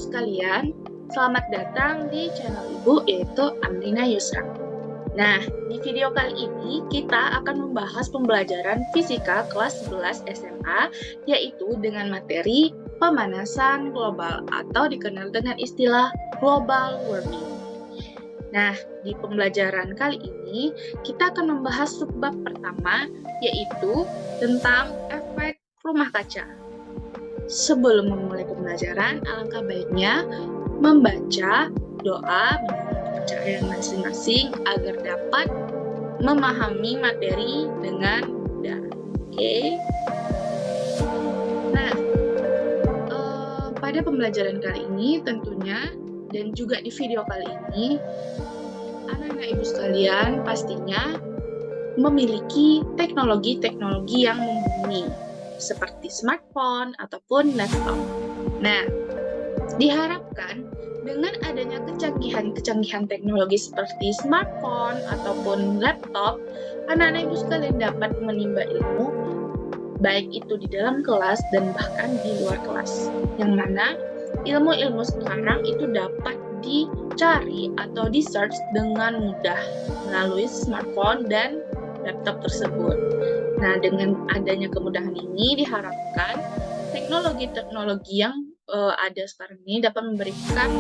sekalian, selamat datang di channel Ibu yaitu Amrina Yusra. Nah, di video kali ini kita akan membahas pembelajaran fisika kelas 11 SMA yaitu dengan materi pemanasan global atau dikenal dengan istilah global warming. Nah, di pembelajaran kali ini kita akan membahas subbab pertama yaitu tentang efek rumah kaca. Sebelum memulai pembelajaran, alangkah baiknya membaca doa menurut kepercayaan masing-masing agar dapat memahami materi dengan mudah. Oke? Nah, pada pembelajaran kali ini tentunya dan juga di video kali ini, anak-anak ibu sekalian pastinya memiliki teknologi-teknologi yang mumpuni seperti smartphone ataupun laptop. Nah, diharapkan dengan adanya kecanggihan-kecanggihan teknologi seperti smartphone ataupun laptop, anak-anak ibu sekalian dapat menimba ilmu baik itu di dalam kelas dan bahkan di luar kelas. Yang mana ilmu-ilmu sekarang itu dapat dicari atau di-search dengan mudah melalui smartphone dan laptop tersebut. Nah, dengan adanya kemudahan ini diharapkan teknologi-teknologi yang ada sekarang ini dapat memberikan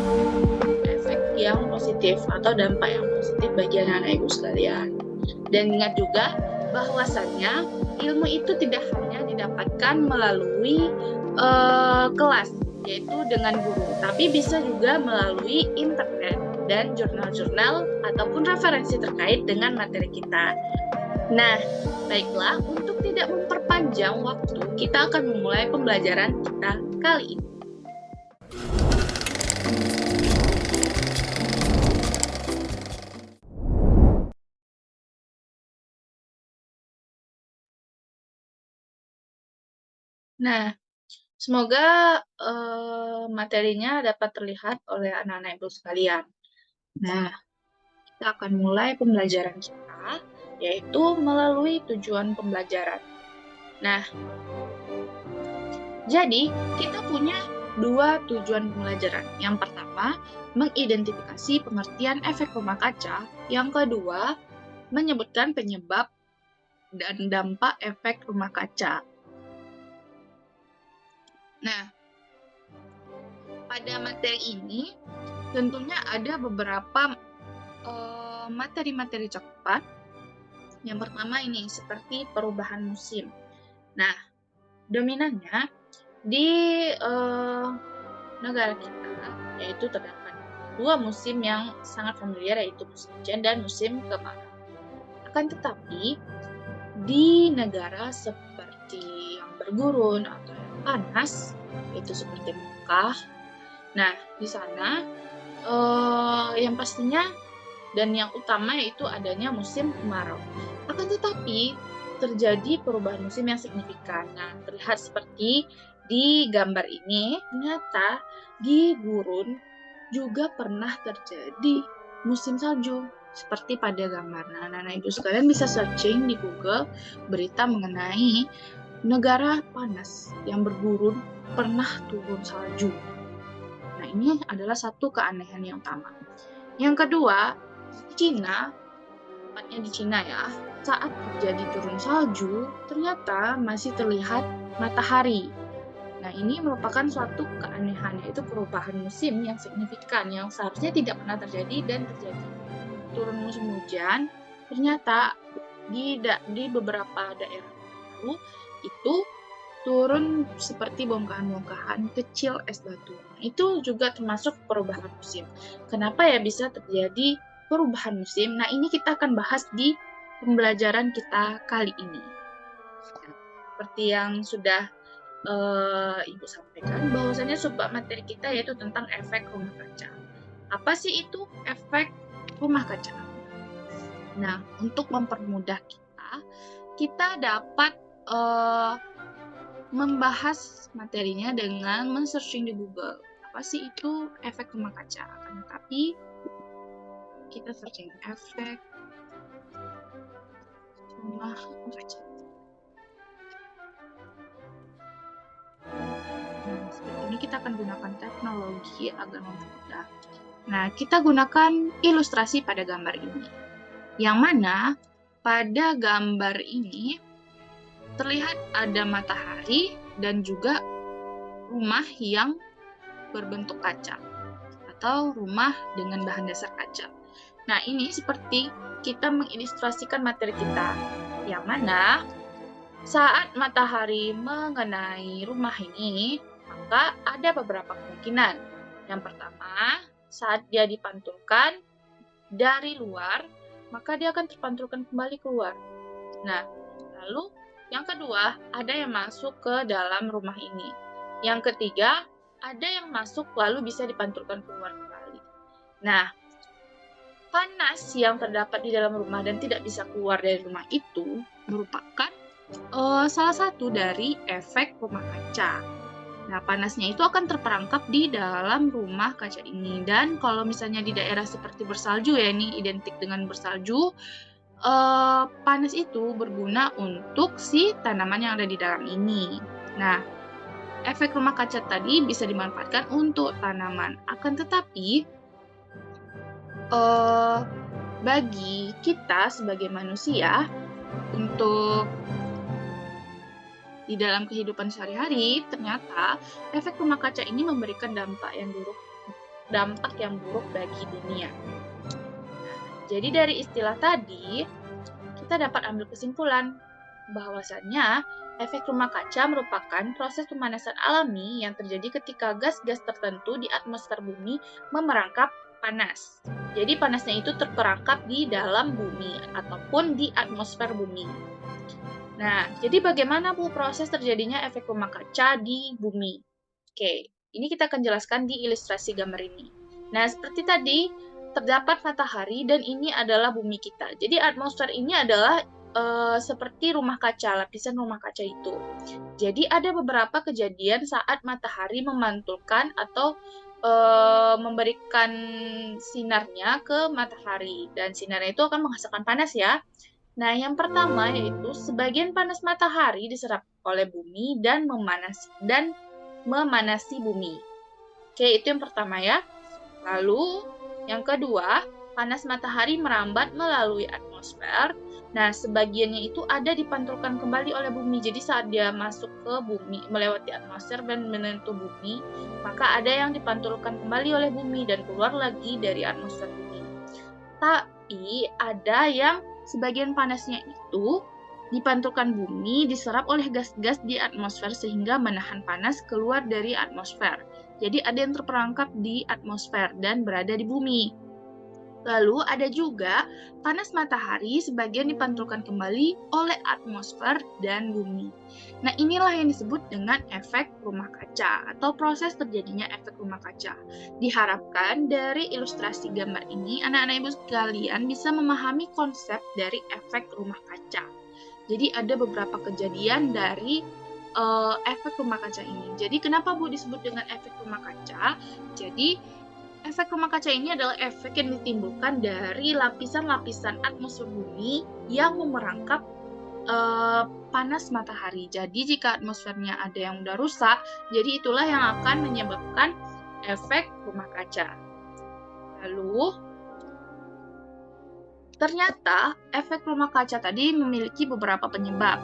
efek yang positif atau dampak yang positif bagi anak-anak ibu sekalian. Dan ingat juga bahwasannya ilmu itu tidak hanya didapatkan melalui kelas, yaitu dengan guru, tapi bisa juga melalui internet dan jurnal-jurnal ataupun referensi terkait dengan materi kita. Nah, baiklah, untuk tidak memperpanjang waktu, kita akan memulai pembelajaran kita kali ini. Nah, semoga materinya dapat terlihat oleh anak-anak ibu sekalian. Nah, kita akan mulai pembelajaran kita, yaitu melalui tujuan pembelajaran. Nah, jadi kita punya dua tujuan pembelajaran. Yang pertama, mengidentifikasi pengertian efek rumah kaca. Yang kedua, menyebutkan penyebab dan dampak efek rumah kaca. Nah, pada materi ini tentunya ada beberapa materi-materi cakupan. Yang pertama ini seperti perubahan musim. Nah, dominannya di negara kita yaitu terdapat dua musim yang sangat familiar yaitu musim hujan dan musim kemarau. Akan tetapi di negara seperti yang bergurun atau yang panas yaitu seperti Mekah, nah di sana yang pastinya dan yang utama yaitu adanya musim kemarau. Akan tetapi terjadi perubahan musim yang signifikan. Nah, terlihat seperti di gambar ini, ternyata di gurun juga pernah terjadi musim salju seperti pada gambar. Nah, anak-anak ibu sekalian bisa searching di Google berita mengenai negara panas yang bergurun pernah turun salju. Nah, ini adalah satu keanehan yang utama. Yang kedua, Cina, tepatnya di Cina ya, saat terjadi turun salju, ternyata masih terlihat matahari. Nah, ini merupakan suatu keanehan, yaitu perubahan musim yang signifikan, yang seharusnya tidak pernah terjadi dan terjadi. Turun musim hujan, ternyata di beberapa daerah baru itu turun seperti bongkahan-bongkahan kecil es batu. Nah, itu juga termasuk perubahan musim. Kenapa ya bisa terjadi perubahan musim? Nah, ini kita akan bahas di pembelajaran kita kali ini. Seperti yang sudah Ibu sampaikan, bahwasannya subbab materi kita yaitu tentang efek rumah kaca. Apa sih itu efek rumah kaca? Nah, untuk mempermudah kita dapat membahas materinya dengan men-searching di Google. Apa sih itu efek rumah kaca? Tapi kita searching efek rumah kaca. Nah, seperti ini kita akan gunakan teknologi agar mempermudah. Nah, kita gunakan ilustrasi pada gambar ini. Yang mana pada gambar ini terlihat ada matahari dan juga rumah yang berbentuk kaca atau rumah dengan bahan dasar kaca. Nah, ini seperti kita mengilustrasikan materi kita, yang mana saat matahari mengenai rumah ini, maka ada beberapa kemungkinan. Yang pertama, saat dia dipantulkan dari luar, maka dia akan terpantulkan kembali keluar. Nah, lalu yang kedua, ada yang masuk ke dalam rumah ini. Yang ketiga, ada yang masuk lalu bisa dipantulkan keluar kembali. Nah, panas yang terdapat di dalam rumah dan tidak bisa keluar dari rumah itu merupakan salah satu dari efek rumah kaca. Nah, panasnya itu akan terperangkap di dalam rumah kaca ini. Dan kalau misalnya di daerah seperti bersalju, ya ini identik dengan bersalju, panas itu berguna untuk si tanaman yang ada di dalam ini. Nah, efek rumah kaca tadi bisa dimanfaatkan untuk tanaman. Akan tetapi, bagi kita sebagai manusia, untuk di dalam kehidupan sehari-hari, ternyata efek rumah kaca ini memberikan dampak yang buruk bagi dunia. Jadi dari istilah tadi, kita dapat ambil kesimpulan bahwasannya efek rumah kaca merupakan proses pemanasan alami yang terjadi ketika gas-gas tertentu di atmosfer bumi memerangkap panas. Jadi panasnya itu terperangkap di dalam bumi ataupun di atmosfer bumi. Nah, jadi bagaimana Bu proses terjadinya efek rumah kaca di bumi? Oke, ini kita akan jelaskan di ilustrasi gambar ini. Nah, seperti tadi, terdapat matahari dan ini adalah bumi kita. Jadi atmosfer ini adalah seperti rumah kaca, lapisan rumah kaca itu. Jadi ada beberapa kejadian saat matahari memantulkan atau memberikan sinarnya ke matahari. Dan sinarnya itu akan menghasilkan panas ya. Nah, yang pertama yaitu sebagian panas matahari diserap oleh bumi dan memanasi bumi. Oke, itu yang pertama ya. Lalu, yang kedua, panas matahari merambat melalui atmosfer. Nah, sebagiannya itu ada dipantulkan kembali oleh bumi. Jadi saat dia masuk ke bumi, melewati atmosfer dan menyentuh bumi, maka ada yang dipantulkan kembali oleh bumi dan keluar lagi dari atmosfer bumi. Tapi ada yang sebagian panasnya itu dipantulkan bumi, diserap oleh gas-gas di atmosfer sehingga menahan panas keluar dari atmosfer. Jadi ada yang terperangkap di atmosfer dan berada di bumi. Lalu ada juga panas matahari sebagian dipantulkan kembali oleh atmosfer dan bumi. Nah, inilah yang disebut dengan efek rumah kaca atau proses terjadinya efek rumah kaca. Diharapkan dari ilustrasi gambar ini, anak-anak ibu sekalian bisa memahami konsep dari efek rumah kaca. Jadi ada beberapa kejadian dari efek rumah kaca ini. Jadi kenapa Bu disebut dengan efek rumah kaca? Jadi efek rumah kaca ini adalah efek yang ditimbulkan dari lapisan-lapisan atmosfer bumi yang memerangkap panas matahari. Jadi jika atmosfernya ada yang udah rusak, jadi itulah yang akan menyebabkan efek rumah kaca. Lalu, ternyata efek rumah kaca tadi memiliki beberapa penyebab.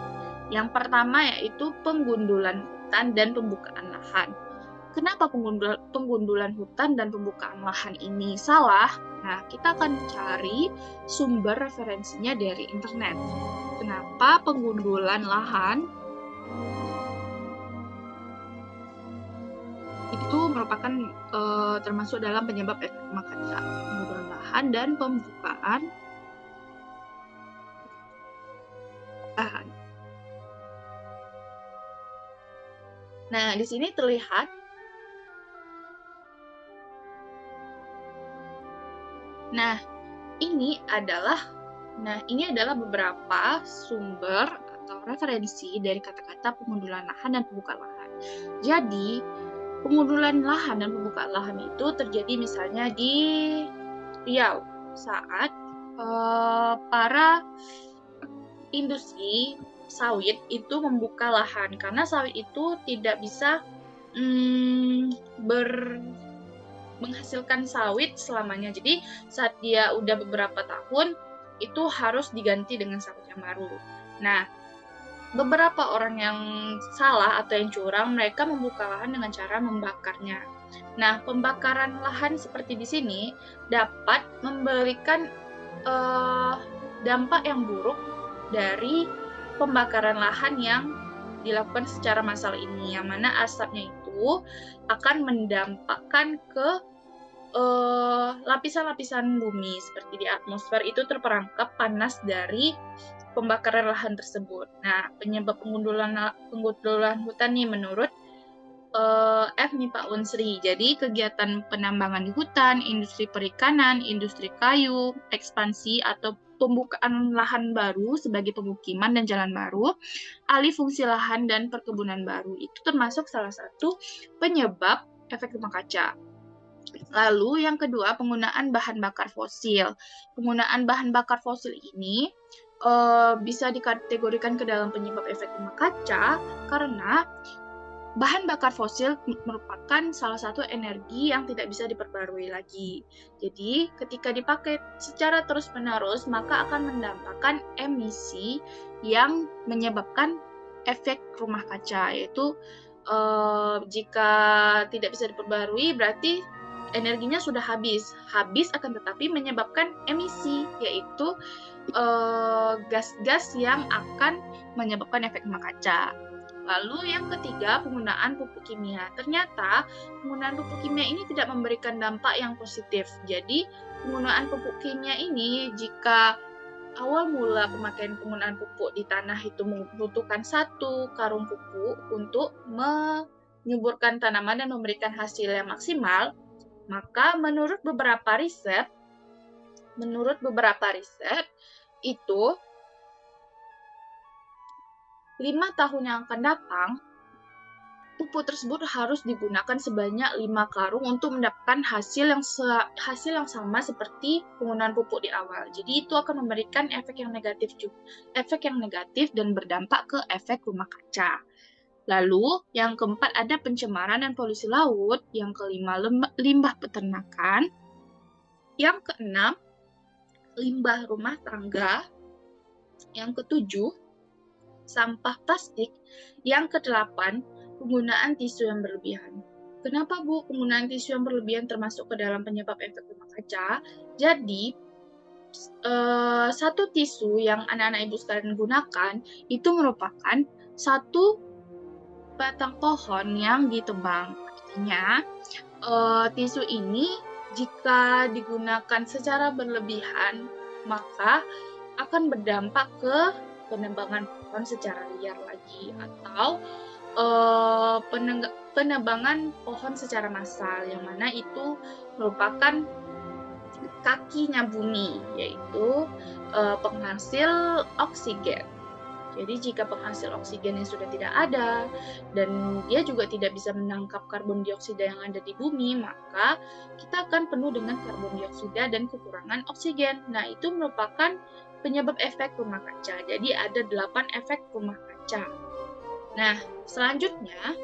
Yang pertama yaitu penggundulan hutan dan pembukaan lahan. Kenapa penggundulan hutan dan pembukaan lahan ini salah? Nah, kita akan cari sumber referensinya dari internet. Kenapa penggundulan lahan itu merupakan termasuk dalam penyebab efek rumah kaca? Penggundulan lahan dan pembukaan lahan. Nah, di sini terlihat Nah, ini adalah beberapa sumber atau referensi dari kata-kata penggundulan lahan dan pembukaan lahan. Jadi, penggundulan lahan dan pembukaan lahan itu terjadi misalnya di Riau saat para industri sawit itu membuka lahan karena sawit itu tidak bisa menghasilkan sawit selamanya. Jadi saat dia udah beberapa tahun itu harus diganti dengan sawit yang baru. Nah, beberapa orang yang salah atau yang curang, mereka membuka lahan dengan cara membakarnya. Nah, pembakaran lahan seperti di sini dapat memberikan dampak yang buruk dari pembakaran lahan yang dilakukan secara massal ini, yang mana asapnya itu akan mendampakkan ke lapisan-lapisan bumi seperti di atmosfer itu terperangkap panas dari pembakaran lahan tersebut. Nah, penyebab penggundulan hutan nih menurut F nih Pak Unsri. Jadi kegiatan penambangan di hutan, industri perikanan, industri kayu, ekspansi atau pembukaan lahan baru sebagai pemukiman dan jalan baru, alih fungsi lahan dan perkebunan baru itu termasuk salah satu penyebab efek rumah kaca. Lalu yang kedua, penggunaan bahan bakar fosil. Penggunaan bahan bakar fosil ini bisa dikategorikan ke dalam penyebab efek rumah kaca karena bahan bakar fosil merupakan salah satu energi yang tidak bisa diperbarui lagi. Jadi, ketika dipakai secara terus-menerus, maka akan mendampakkan emisi yang menyebabkan efek rumah kaca, yaitu jika tidak bisa diperbarui, berarti energinya sudah habis. Habis akan tetapi menyebabkan emisi, yaitu gas-gas yang akan menyebabkan efek rumah kaca. Lalu yang ketiga, penggunaan pupuk kimia. Ternyata penggunaan pupuk kimia ini tidak memberikan dampak yang positif. Jadi penggunaan pupuk kimia ini jika awal mula pemakaian penggunaan pupuk di tanah itu membutuhkan 1 karung pupuk untuk menyuburkan tanaman dan memberikan hasil yang maksimal, maka menurut beberapa riset itu 5 tahun yang akan datang, pupuk tersebut harus digunakan sebanyak 5 karung untuk mendapatkan hasil yang sama seperti penggunaan pupuk di awal. Jadi itu akan memberikan efek yang negatif dan berdampak ke efek rumah kaca. Lalu yang keempat ada pencemaran dan polusi laut, yang kelima limbah peternakan, yang keenam limbah rumah tangga, yang ketujuh sampah plastik, yang kedelapan penggunaan tisu yang berlebihan. Kenapa Bu penggunaan tisu yang berlebihan termasuk ke dalam penyebab efek rumah kaca? Jadi satu tisu yang anak-anak ibu sekalian gunakan itu merupakan satu batang pohon yang ditebang. Artinya tisu ini jika digunakan secara berlebihan maka akan berdampak ke penebangan pohon secara liar lagi atau penebangan pohon secara massal, yang mana itu merupakan kakinya bumi, yaitu penghasil oksigen. Jadi jika penghasil oksigennya sudah tidak ada dan dia juga tidak bisa menangkap karbon dioksida yang ada di bumi, maka kita akan penuh dengan karbon dioksida dan kekurangan oksigen. Nah, itu merupakan penyebab efek rumah kaca. Jadi ada 8 efek rumah kaca. Nah, selanjutnya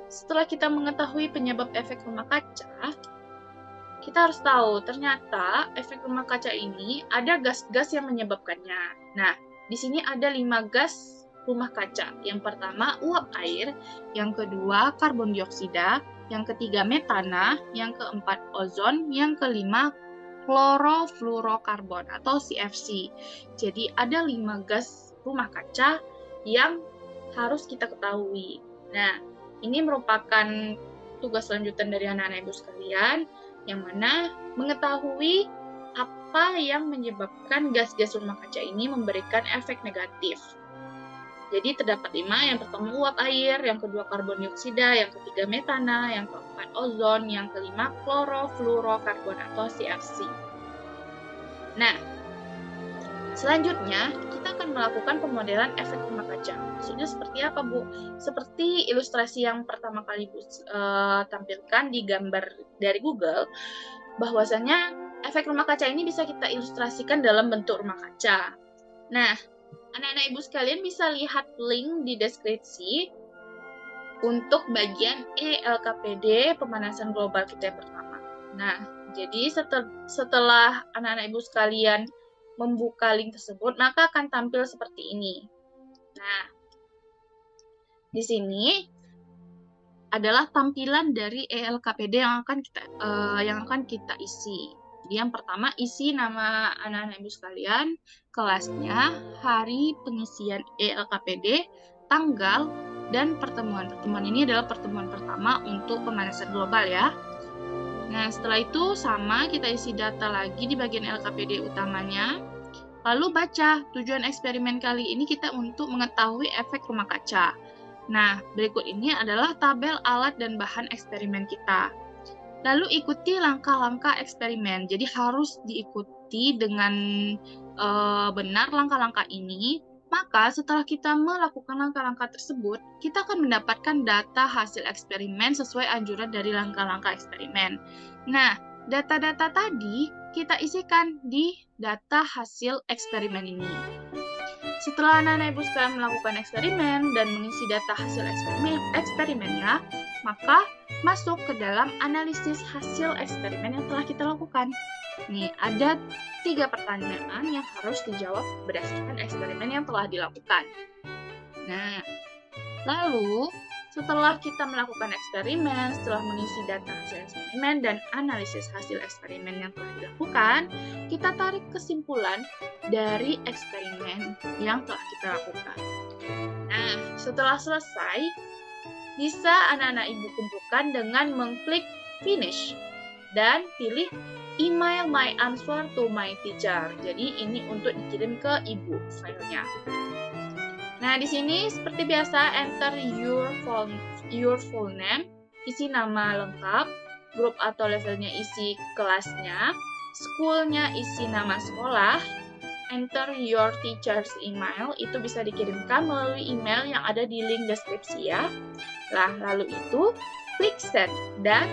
setelah kita mengetahui penyebab efek rumah kaca, kita harus tahu ternyata efek rumah kaca ini ada gas-gas yang menyebabkannya. Nah, di sini ada 5 gas rumah kaca. Yang pertama uap air, yang kedua karbon dioksida, yang ketiga metana, yang keempat ozon, yang kelima klorofluorokarbon atau CFC. Jadi ada 5 gas rumah kaca yang harus kita ketahui. Nah, ini merupakan tugas lanjutan dari anak-anak ibu sekalian, yang mana mengetahui apa yang menyebabkan gas-gas rumah kaca ini memberikan efek negatif. Jadi terdapat 5, yang pertama uap air, yang kedua karbon dioksida, yang ketiga metana, yang keempat ozon, yang kelima klorofluorokarbon atau CFC. Nah, selanjutnya kita akan melakukan pemodelan efek rumah kaca. Maksudnya seperti apa, Bu? Seperti ilustrasi yang pertama kali Bu tampilkan di gambar dari Google, bahwasanya efek rumah kaca ini bisa kita ilustrasikan dalam bentuk rumah kaca. Nah, anak-anak ibu sekalian bisa lihat link di deskripsi untuk bagian ELKPD pemanasan global kita yang pertama. Nah, jadi setelah anak-anak ibu sekalian membuka link tersebut, maka akan tampil seperti ini. Nah, di sini adalah tampilan dari ELKPD yang akan kita isi. Jadi yang pertama, isi nama anak-anak ibu sekalian, kelasnya, hari pengisian ELKPD, tanggal, dan pertemuan. Pertemuan ini adalah pertemuan pertama untuk pemanasan global ya. Nah, setelah itu sama, kita isi data lagi di bagian LKPD utamanya. Lalu baca, tujuan eksperimen kali ini kita untuk mengetahui efek rumah kaca. Nah, berikut ini adalah tabel alat dan bahan eksperimen kita. Lalu ikuti langkah-langkah eksperimen. Jadi harus diikuti dengan benar langkah-langkah ini. Maka setelah kita melakukan langkah-langkah tersebut, kita akan mendapatkan data hasil eksperimen sesuai anjuran dari langkah-langkah eksperimen. Nah, data-data tadi kita isikan di data hasil eksperimen ini. Setelah anak-anak ibu sekalian melakukan eksperimen dan mengisi data hasil eksperimennya, maka masuk ke dalam analisis hasil eksperimen yang telah kita lakukan. Nih, ada 3 pertanyaan yang harus dijawab berdasarkan eksperimen yang telah dilakukan. Nah, lalu setelah kita melakukan eksperimen, setelah mengisi data hasil eksperimen dan analisis hasil eksperimen yang telah dilakukan, kita tarik kesimpulan dari eksperimen yang telah kita lakukan. Nah, setelah selesai, bisa anak-anak ibu kumpulkan dengan mengklik finish dan pilih email my answer to my teacher. Jadi ini untuk dikirim ke ibu filenya. Nah, di sini seperti biasa enter your full name, isi nama lengkap, grup atau levelnya isi kelasnya, schoolnya isi nama sekolah, enter your teacher's email, itu bisa dikirimkan melalui email yang ada di link deskripsi ya. Nah, lalu itu klik send dan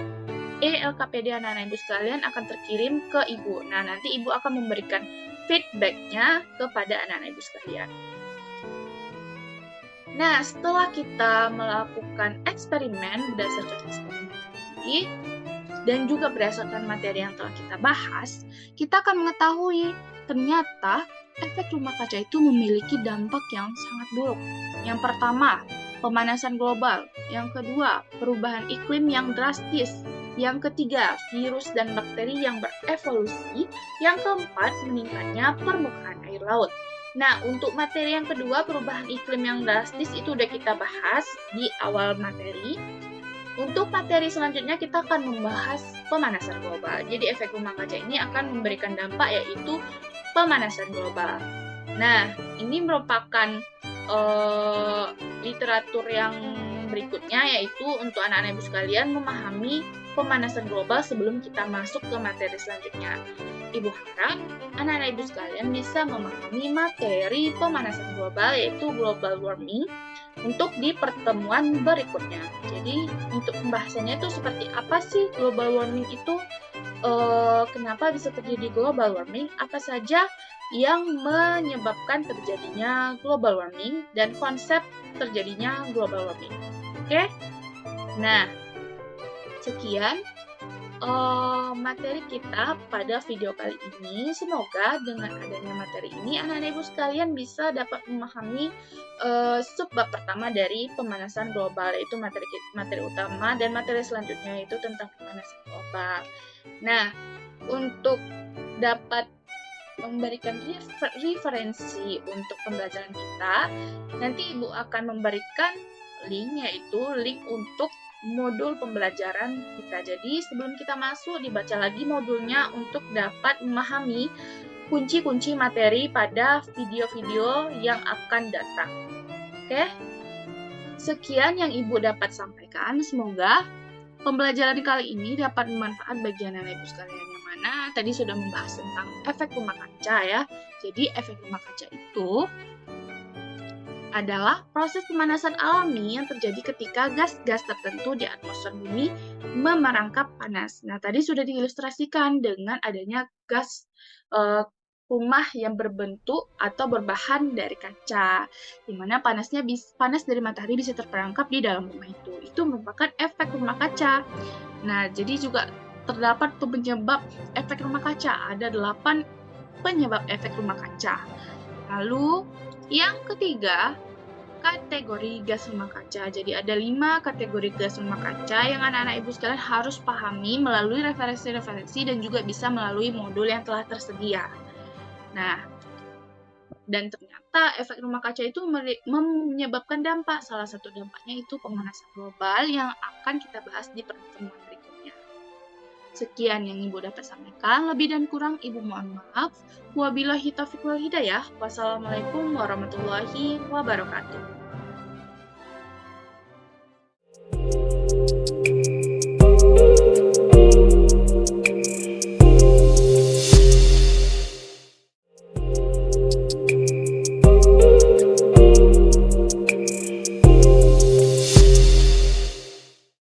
ELKPD anak-anak ibu sekalian akan terkirim ke ibu. Nah, nanti ibu akan memberikan feedback-nya kepada anak-anak ibu sekalian. Nah, setelah kita melakukan eksperimen berdasarkan eksperimen tadi dan juga berdasarkan materi yang telah kita bahas, kita akan mengetahui ternyata efek rumah kaca itu memiliki dampak yang sangat buruk. Yang pertama, pemanasan global. Yang kedua, perubahan iklim yang drastis. Yang ketiga, virus dan bakteri yang berevolusi. Yang keempat, meningkatnya permukaan air laut. Nah, untuk materi yang kedua, perubahan iklim yang drastis itu udah kita bahas di awal materi. Untuk materi selanjutnya kita akan membahas pemanasan global. Jadi efek rumah kaca ini akan memberikan dampak yaitu pemanasan global. Nah, ini merupakan literatur yang berikutnya yaitu untuk anak-anak ibu sekalian memahami pemanasan global sebelum kita masuk ke materi selanjutnya. Ibu harap anak-anak ibu sekalian bisa memahami materi pemanasan global yaitu global warming untuk di pertemuan berikutnya. Jadi untuk pembahasannya itu seperti apa sih global warming itu, kenapa bisa terjadi global warming, apa saja yang menyebabkan terjadinya global warming dan konsep terjadinya global warming. Oke? Nah, sekian materi kita pada video kali ini. Semoga dengan adanya materi ini anak-anak ibu sekalian bisa dapat memahami subbab pertama dari pemanasan global, yaitu materi utama, dan materi selanjutnya yaitu tentang pemanasan global. Nah, untuk dapat memberikan referensi untuk pembelajaran kita, nanti ibu akan memberikan link, yaitu link untuk modul pembelajaran kita. Jadi sebelum kita masuk, dibaca lagi modulnya untuk dapat memahami kunci-kunci materi pada video-video yang akan datang. Oke? Sekian yang ibu dapat sampaikan. Semoga pembelajaran kali ini dapat bermanfaat bagi anak-anak ibu sekalian, yang mana tadi sudah membahas tentang efek rumah kaca ya. Jadi efek rumah kaca itu adalah proses pemanasan alami yang terjadi ketika gas-gas tertentu di atmosfer bumi memerangkap panas. Nah, tadi sudah diilustrasikan dengan adanya gas rumah yang berbentuk atau berbahan dari kaca, di mana panas dari matahari bisa terperangkap di dalam rumah itu. Itu merupakan efek rumah kaca. Nah, jadi juga terdapat penyebab efek rumah kaca. Ada 8 penyebab efek rumah kaca. Lalu, yang ketiga, kategori gas rumah kaca. Jadi ada 5 kategori gas rumah kaca yang anak-anak ibu sekalian harus pahami melalui referensi-referensi dan juga bisa melalui modul yang telah tersedia. Nah, dan ternyata efek rumah kaca itu menyebabkan dampak. Salah satu dampaknya itu pemanasan global yang akan kita bahas di pertemuan berikutnya. Sekian yang Ibu dapat sampaikan. Lebih dan kurang Ibu mohon maaf. Wabillahi taufiq wal hidayah. Wassalamualaikum warahmatullahi wabarakatuh.